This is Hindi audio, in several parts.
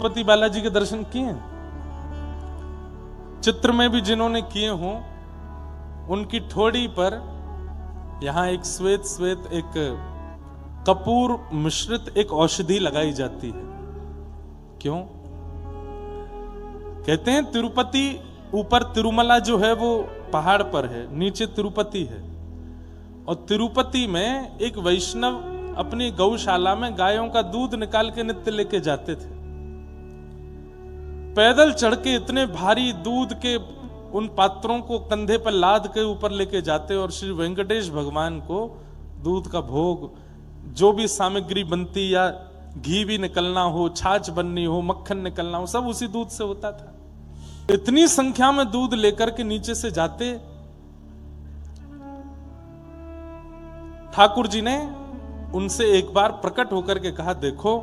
तिरुपति बालाजी के दर्शन किए हैं? चित्र में भी जिन्होंने किए हों, उनकी ठोड़ी पर यहां एक श्वेत श्वेत एक कपूर मिश्रित एक औषधि लगाई जाती है। क्यों? कहते हैं तिरुपति ऊपर तिरुमला जो है वो पहाड़ पर है, नीचे तिरुपति है। और तिरुपति में एक वैष्णव अपनी गौशाला में गायों का दूध निकाल के नित्य लेके जाते थे। पैदल चढ़ के इतने भारी दूध के उन पात्रों को कंधे पर लाद के ऊपर लेके जाते और श्री वेंकटेश भगवान को दूध का भोग, जो भी सामग्री बनती या घी भी निकलना हो, छाछ बननी हो, मक्खन निकलना हो, सब उसी दूध से होता था। इतनी संख्या में दूध लेकर के नीचे से जाते। ठाकुर जी ने उनसे एक बार प्रकट होकर के कहा, देखो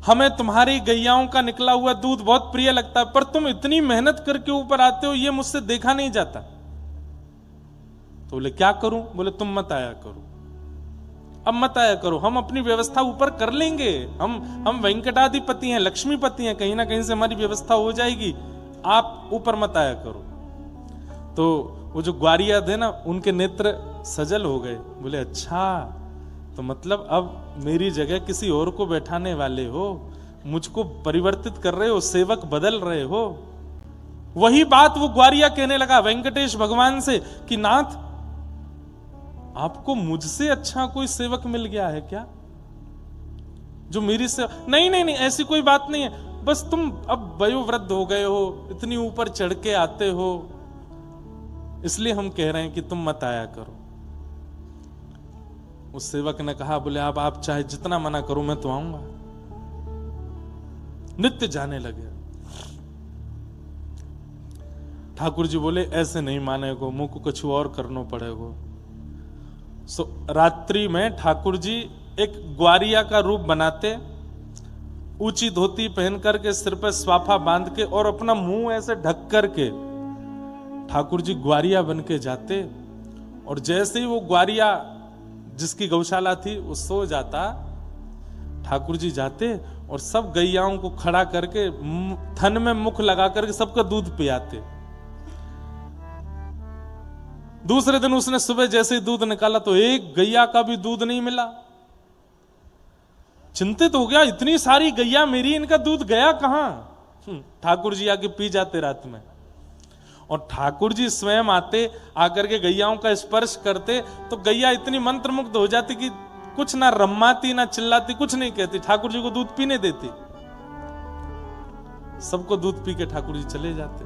हमें तुम्हारी गैयाओं का निकला हुआ दूध बहुत प्रिय लगता है, पर तुम इतनी मेहनत करके ऊपर आते हो, ये मुझसे देखा नहीं जाता। तो बोले क्या करूं? बोले तुम मत आया करो, अब मत आया करो, हम अपनी व्यवस्था ऊपर कर लेंगे। हम वेंकटाधिपति हैं, लक्ष्मीपति हैं, कहीं ना कहीं से हमारी व्यवस्था हो जाएगी, आप ऊपर मत आया करो। तो वो जो ग्वारिया थे ना, उनके नेत्र सजल हो गए। बोले अच्छा, तो मतलब अब मेरी जगह किसी और को बैठाने वाले हो, मुझको परिवर्तित कर रहे हो, सेवक बदल रहे हो। वही बात वो ग्वारिया कहने लगा वेंकटेश भगवान से कि नाथ, आपको मुझसे अच्छा कोई सेवक मिल गया है क्या, जो मेरी से? नहीं नहीं नहीं, ऐसी कोई बात नहीं है, बस तुम अब वयोवृद्ध हो गए हो, इतनी ऊपर चढ़ के आते हो, इसलिए हम कह रहे हैं कि तुम मत आया करो। उस सेवक ने कहा, बोले अब आप चाहे जितना मना करो, मैं तो आऊंगा। नित्य जाने लगे। ठाकुर जी बोले ऐसे नहीं मानेगो, मुंह को कुछ और करना पड़ेगा। सो रात्रि में ठाकुर जी एक ग्वारिया का रूप बनाते, ऊंची धोती पहन करके, सिर पर स्वाफा बांध के और अपना मुंह ऐसे ढक करके ठाकुर जी ग्वारिया बन के जाते। और जैसे ही वो ग्वारिया जिसकी गौशाला थी वो सो जाता, ठाकुर जी जाते और सब गैयाओं को खड़ा करके थन में मुख लगा करके सबका दूध पियाते। दूसरे दिन उसने सुबह जैसे ही दूध निकाला तो एक गैया का भी दूध नहीं मिला। चिंतित हो गया, इतनी सारी गैया मेरी, इनका दूध गया कहां? ठाकुर जी आके पी जाते रात में। और ठाकुर जी स्वयं आते, आकर के गैयाओं का स्पर्श करते तो गैया इतनी मंत्रमुग्ध हो जाती कि कुछ ना रम्माती ना चिल्लाती, कुछ नहीं कहती, ठाकुर जी को दूध पीने देती। सबको दूध पी के ठाकुर जी चले जाते।